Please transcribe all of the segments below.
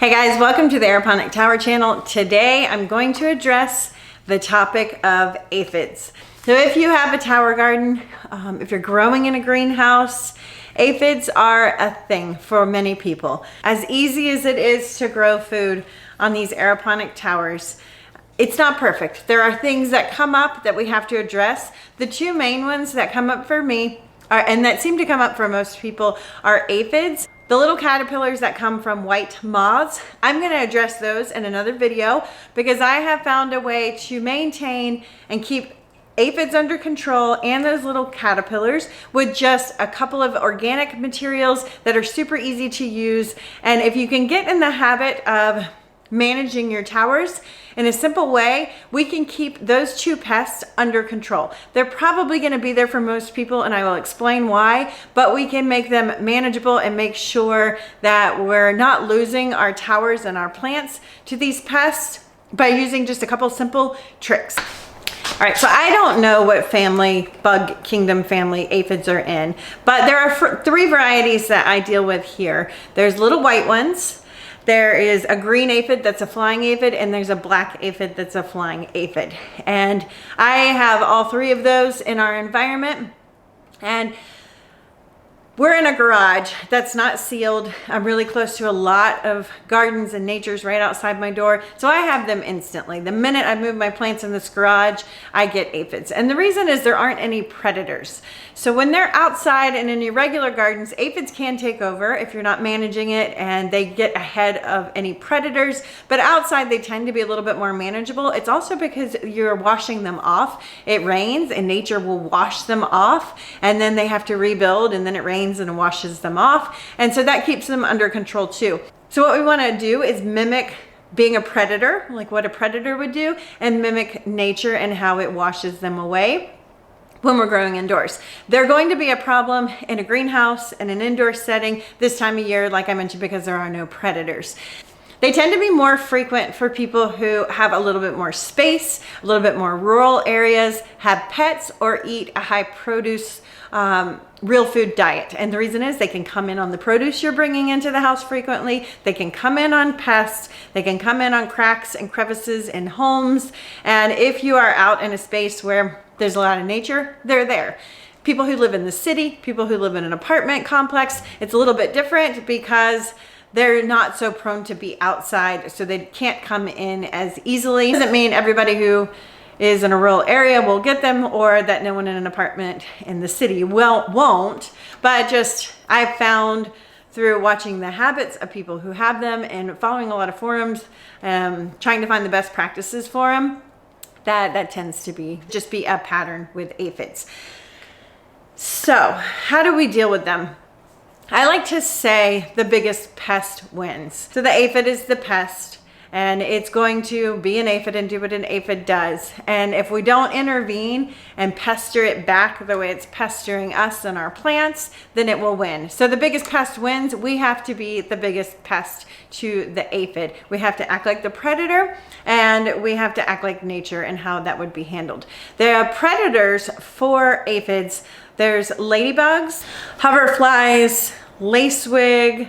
Hey guys, welcome to the Aeroponic Tower channel. Today I'm going to address the topic of aphids. So if you have a tower garden, if you're growing in a greenhouse, aphids are a thing for many people. As easy as it is to grow food on these aeroponic towers, it's not perfect. There are things that come up that we have to address. The two main ones that come up for me are, and that seem to come up for most people, are aphids. The little caterpillars that come from white moths. I'm going to address those in another video because I have found a way to maintain and keep aphids under control and those little caterpillars with just a couple of organic materials that are super easy to use. And if you can get in the habit of managing your towers in a simple way, we can keep those two pests under control. They're probably going to be there for most people, and I will explain why, but we can make them manageable and make sure that we're not losing our towers and our plants to these pests by using just a couple simple tricks. All right, so I don't know what bug kingdom family aphids are in, but there are three varieties that I deal with here. There's little white ones. There is a green aphid that's a flying aphid, and there's a black aphid that's a flying aphid. And I have all three of those in our environment. And we're in a garage that's not sealed. I'm really close to a lot of gardens and natures right outside my door. So I have them instantly. The minute I move my plants in this garage, I get aphids. And the reason is there aren't any predators. So when they're outside and in your regular gardens, aphids can take over if you're not managing it, and they get ahead of any predators. But outside they tend to be a little bit more manageable. It's also because you're washing them off. It rains and nature will wash them off, and then they have to rebuild, and then it rains and washes them off, and so that keeps them under control too. So what we want to do is mimic being a predator, like what a predator would do, and mimic nature and how it washes them away when we're growing indoors. They're going to be a problem in a greenhouse and an indoor setting this time of year, like I mentioned, because there are no predators. They tend to be more frequent for people who have a little bit more space, a little bit more rural areas, have pets, or eat a high produce real food diet. And the reason is they can come in on the produce you're bringing into the house frequently. They can come in on pests. They can come in on cracks and crevices in homes. And if you are out in a space where there's a lot of nature, they're there. People who live in the city, people who live in an apartment complex, it's a little bit different because they're not so prone to be outside, so they can't come in as easily. Doesn't mean everybody who is in a rural area will get them, or that no one in an apartment in the city won't, but just I've found through watching the habits of people who have them and following a lot of forums, trying to find the best practices for them, that tends to be a pattern with aphids. So how do we deal with them? I like to say the biggest pest wins. So the aphid is the pest, and it's going to be an aphid and do what an aphid does. And if we don't intervene and pester it back the way it's pestering us and our plants, then it will win. So the biggest pest wins. We have to be the biggest pest to the aphid. We have to act like the predator, and we have to act like nature and how that would be handled. There are predators for aphids. There's ladybugs, hoverflies, lacewing,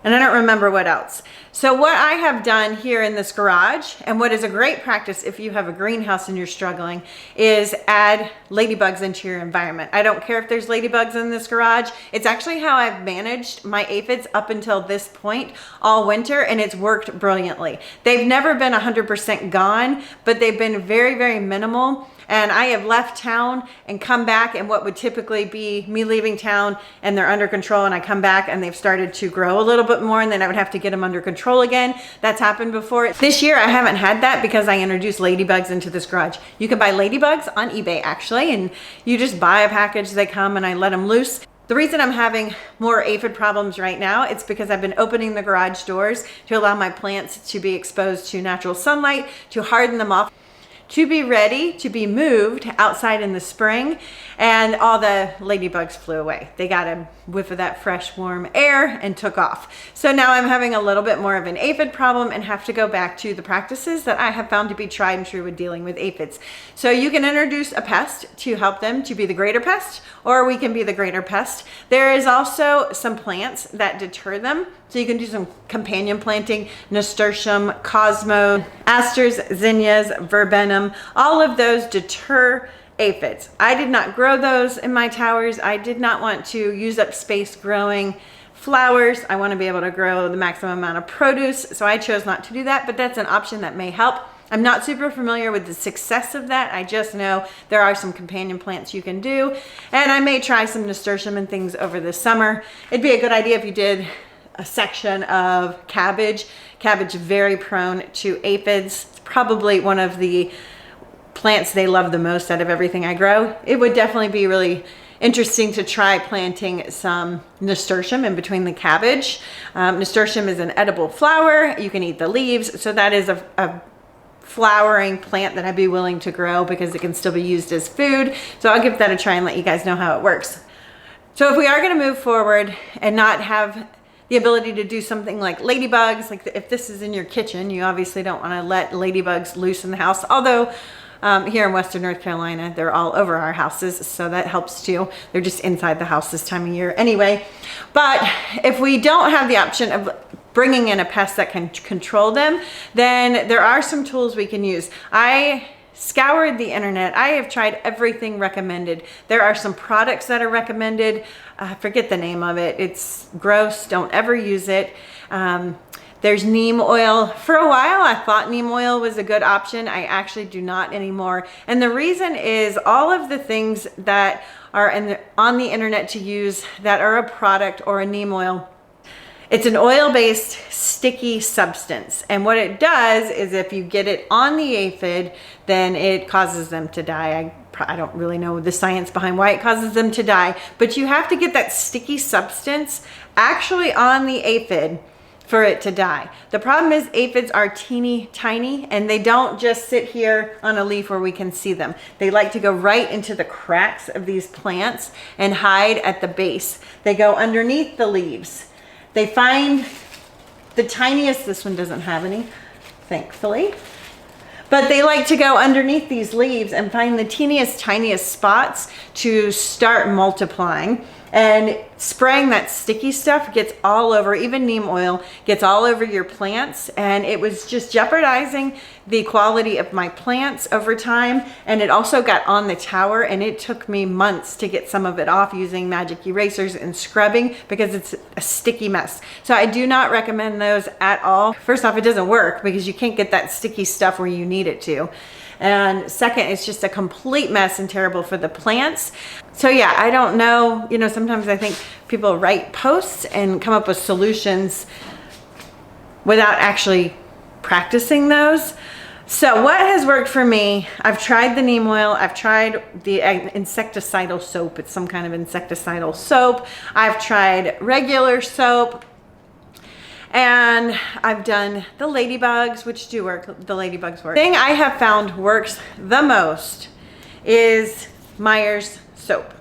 and I don't remember what else. So what I have done here in this garage, and what is a great practice if you have a greenhouse and you're struggling, is add ladybugs into your environment. I don't care if there's ladybugs in this garage. It's actually how I've managed my aphids up until this point all winter, and it's worked brilliantly. They've never been 100% gone, but they've been very, very minimal. And I have left town and come back, and what would typically be me leaving town and they're under control, and I come back and they've started to grow a little bit more, and then I would have to get them under control again. That's happened before. This year I haven't had that because I introduced ladybugs into this garage. You can buy ladybugs on eBay actually, and you just buy a package, they come, and I let them loose. The reason I'm having more aphid problems right now, it's because I've been opening the garage doors to allow my plants to be exposed to natural sunlight, to harden them off, to be ready to be moved outside in the spring, and all the ladybugs flew away. They got a whiff of that fresh warm air and took off. So now I'm having a little bit more of an aphid problem and have to go back to the practices that I have found to be tried and true with dealing with aphids. So you can introduce a pest to help them to be the greater pest, or we can be the greater pest. There is also some plants that deter them. So you can do some companion planting, nasturtium, cosmo, asters, zinnias, verbenum. All of those deter aphids. I did not grow those in my towers. I did not want to use up space growing flowers. I want to be able to grow the maximum amount of produce. So I chose not to do that, but that's an option that may help. I'm not super familiar with the success of that. I just know there are some companion plants you can do. And I may try some nasturtium and things over the summer. It'd be a good idea if you did a section of cabbage. Cabbage very prone to aphids. It's probably one of the plants they love the most out of everything I grow. It would definitely be really interesting to try planting some nasturtium in between the cabbage. Nasturtium is an edible flower. You can eat the leaves. So that is a flowering plant that I'd be willing to grow because it can still be used as food. So I'll give that a try and let you guys know how it works. So if we are going to move forward and not have the ability to do something like ladybugs, like if this is in your kitchen, you obviously don't want to let ladybugs loose in the house. Although here in Western North Carolina, they're all over our houses, so that helps too. They're just inside the house this time of year anyway. But if we don't have the option of bringing in a pest that can control them, then there are some tools we can use. I scoured the internet. I have tried everything recommended. There are some products that are recommended. I forget the name of it. It's gross. Don't ever use it. There's neem oil. For a while, I thought neem oil was a good option. I actually do not anymore. And the reason is all of the things that are on the internet to use that are a product or a neem oil, it's an oil-based sticky substance. And what it does is if you get it on the aphid, then it causes them to die. I don't really know the science behind why it causes them to die, but you have to get that sticky substance actually on the aphid for it to die. The problem is aphids are teeny tiny and they don't just sit here on a leaf where we can see them. They like to go right into the cracks of these plants and hide at the base. They go underneath the leaves. They find the tiniest, this one doesn't have any, thankfully, but they like to go underneath these leaves and find the teeniest, tiniest spots to start multiplying. And spraying that sticky stuff gets all over, even neem oil gets all over your plants. And it was just jeopardizing the quality of my plants over time. And it also got on the tower, and it took me months to get some of it off using magic erasers and scrubbing because it's a sticky mess. So I do not recommend those at all. First off, it doesn't work because you can't get that sticky stuff where you need it to. And second, it's just a complete mess and terrible for the plants. So yeah, I don't know, sometimes I think people write posts and come up with solutions without actually practicing those. So what has worked for me, I've tried the neem oil, I've tried the insecticidal soap, it's some kind of insecticidal soap. I've tried regular soap. And I've done the ladybugs, which do work. The ladybugs work. The thing I have found works the most is Meyer's soap.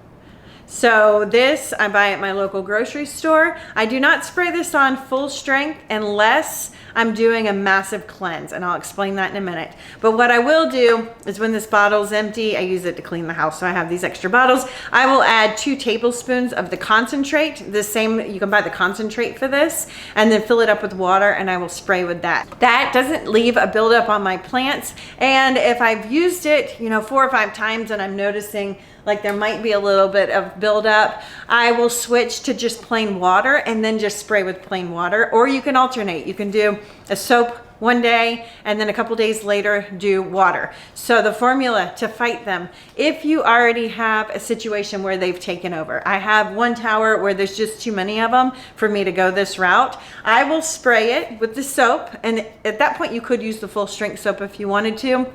So this I buy at my local grocery store. I do not spray this on full strength unless I'm doing a massive cleanse, and I'll explain that in a minute. But what I will do is when this bottle's empty, I use it to clean the house. So I have these extra bottles. I will add 2 tablespoons of the concentrate, the same, you can buy the concentrate for this, and then fill it up with water, and I will spray with that. That doesn't leave a buildup on my plants. And if I've used it, 4 or 5 times and I'm noticing like there might be a little bit of buildup, I will switch to just plain water and then just spray with plain water. Or you can alternate. You can do a soap one day and then a couple days later do water. So the formula to fight them, if you already have a situation where they've taken over, I have one tower where there's just too many of them for me to go this route, I will spray it with the soap. And at that point you could use the full strength soap if you wanted to.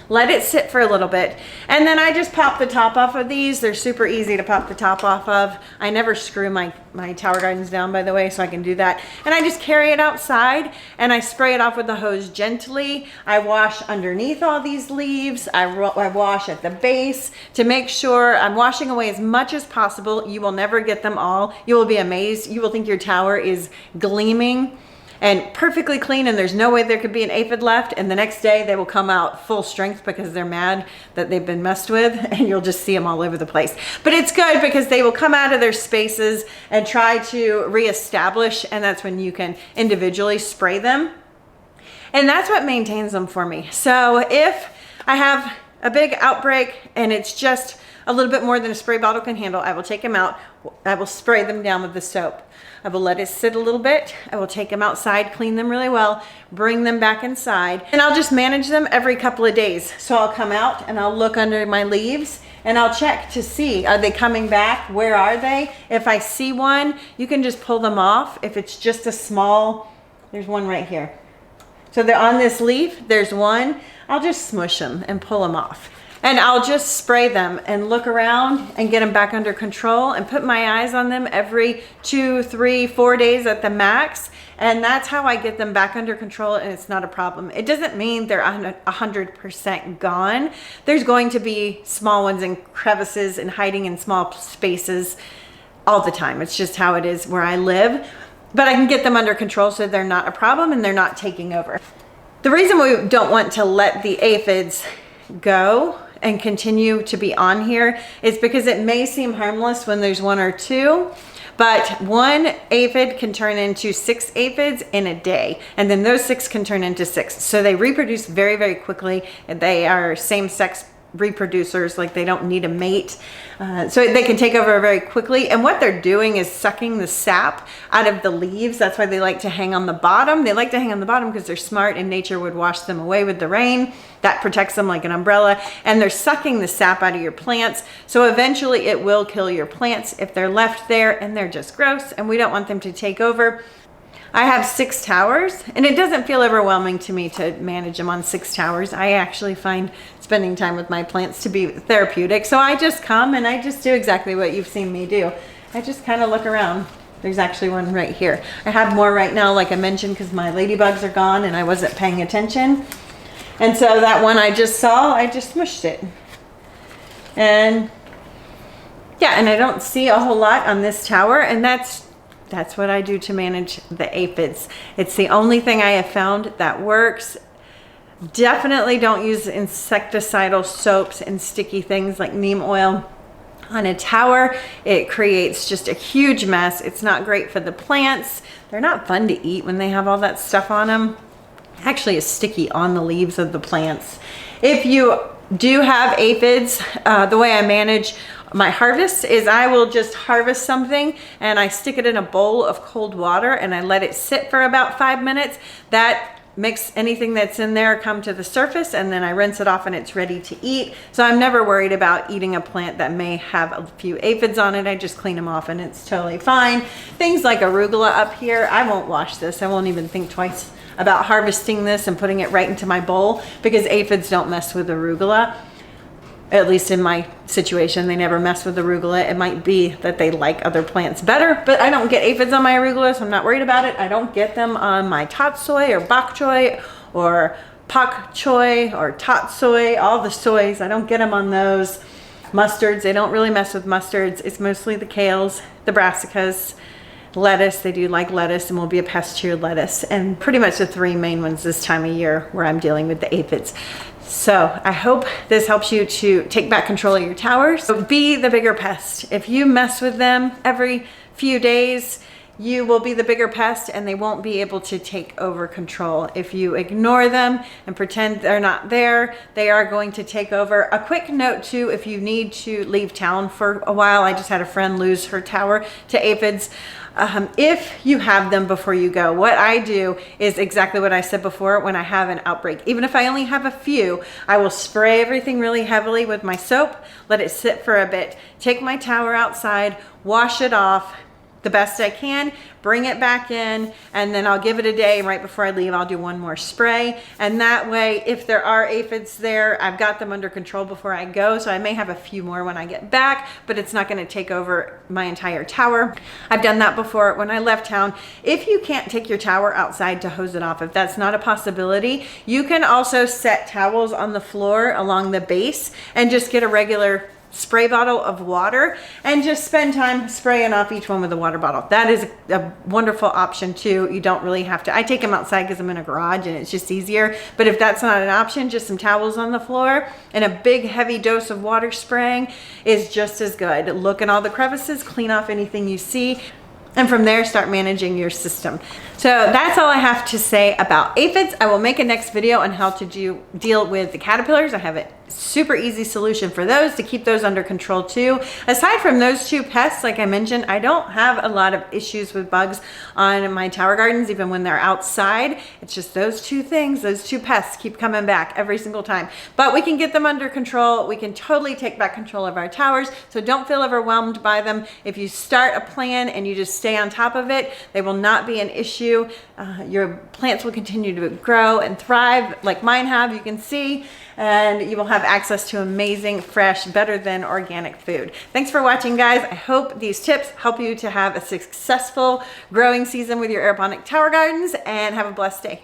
let it sit for a little bit. And then I just pop the top off of these. They're super easy to pop the top off of. I never screw my tower gardens down, by the way, so I can do that. And I just carry it outside and I spray it off with the hose gently. I wash underneath all these leaves. I wash at the base to make sure I'm washing away as much as possible. You will never get them all. You will be amazed. You will think your tower is gleaming and perfectly clean and there's no way there could be an aphid left, and the next day they will come out full strength because they're mad that they've been messed with, and you'll just see them all over the place. But it's good because they will come out of their spaces and try to reestablish, and that's when you can individually spray them, and that's what maintains them for me. So if I have a big outbreak and it's just a little bit more than a spray bottle can handle, I will take them out. I will spray them down with the soap. I will let it sit a little bit. I will take them outside, clean them really well, bring them back inside, and I'll just manage them every couple of days. So I'll come out and I'll look under my leaves and I'll check to see, are they coming back? Where are they? If I see one, you can just pull them off. If it's just a small, there's one right here. So they're on this leaf, there's one. I'll just smush them and pull them off. And I'll just spray them and look around and get them back under control and put my eyes on them every 2, 3, 4 days at the max. And that's how I get them back under control, and it's not a problem. It doesn't mean they're 100% gone. There's going to be small ones in crevices and hiding in small spaces all the time. It's just how it is where I live. But I can get them under control so they're not a problem and they're not taking over. The reason we don't want to let the aphids go and continue to be on here is because it may seem harmless when there's 1 or 2, but 1 aphid can turn into 6 aphids in a day, and then those 6 can turn into 6. So they reproduce very, very quickly. They are same-sex reproducers, like they don't need a mate. So they can take over very quickly, and what they're doing is sucking the sap out of the leaves. That's why they like to hang on the bottom. They like to hang on the bottom because they're smart and nature would wash them away with the rain. That protects them like an umbrella, and they're sucking the sap out of your plants. So eventually it will kill your plants if they're left there, and they're just gross, and we don't want them to take over. I have 6 towers, and it doesn't feel overwhelming to me to manage them on 6 towers. I actually find spending time with my plants to be therapeutic. So I just come and I just do exactly what you've seen me do. I just kind of look around. There's actually one right here. I have more right now, like I mentioned, because my ladybugs are gone and I wasn't paying attention. And so that one I just saw, I just smushed it. And yeah, and I don't see a whole lot on this tower, and that's what I do to manage the aphids. It's the only thing I have found that works. Definitely don't use insecticidal soaps and sticky things like neem oil on a tower. It creates just a huge mess. It's not great for the plants. They're not fun to eat when they have all that stuff on them. Actually, it's sticky on the leaves of the plants. If you do have aphids, the way I manage my harvest is I will just harvest something and I stick it in a bowl of cold water and I let it sit for about 5 minutes. That makes anything that's in there come to the surface, and then I rinse it off and it's ready to eat. So I'm never worried about eating a plant that may have a few aphids on it. I just clean them off and it's totally fine. Things like arugula up here, I won't wash this. I won't even think twice about harvesting this and putting it right into my bowl because aphids don't mess with arugula. At least in my situation, they never mess with arugula. It might be that they like other plants better, but I don't get aphids on my arugula, so I'm not worried about it. I don't get them on my tatsoi or bok choy or pak choy or tatsoi, all the soys. I don't get them on those. Mustards, they don't really mess with mustards. It's mostly the kales, the brassicas, lettuce. They do like lettuce and will be a pest to your lettuce. And pretty much the 3 main ones this time of year where I'm dealing with the aphids. So I hope this helps you to take back control of your towers. So be the bigger pest. If you mess with them every few days, you will be the bigger pest and they won't be able to take over control. If you ignore them and pretend they're not there, they are going to take over. A quick note too, if you need to leave town for a while, I just had a friend lose her tower to aphids. If you have them before you go, what I do is exactly what I said before. When I have an outbreak, even if I only have a few, I will spray everything really heavily with my soap, let it sit for a bit, take my tower outside, wash it off, the best I can, bring it back in, and then I'll give it a day. Right before I leave, I'll do one more spray. And that way, if there are aphids there, I've got them under control before I go. So I may have a few more when I get back, but it's not gonna take over my entire tower. I've done that before when I left town. If you can't take your tower outside to hose it off, if that's not a possibility, you can also set towels on the floor along the base and just get a regular spray bottle of water and just spend time spraying off each one with a water bottle. That is a wonderful option too. You don't really have to. I take them outside because I'm in a garage and it's just easier. But if that's not an option, just some towels on the floor and a big heavy dose of water spraying is just as good. Look in all the crevices, clean off anything you see, and from there start managing your system. So that's all I have to say about aphids. I will make a next video on how to deal with the caterpillars. I have a super easy solution for those to keep those under control too. Aside from those two pests, like I mentioned, I don't have a lot of issues with bugs on my tower gardens, even when they're outside. It's just those two things, those two pests keep coming back every single time. But we can get them under control. We can totally take back control of our towers. So don't feel overwhelmed by them. If you start a plan and you just stay on top of it, they will not be an issue. Your plants will continue to grow and thrive like mine have, you can see, and you will have access to amazing, fresh, better than organic food. Thanks for watching, guys. I hope these tips help you to have a successful growing season with your aeroponic tower gardens, and have a blessed day.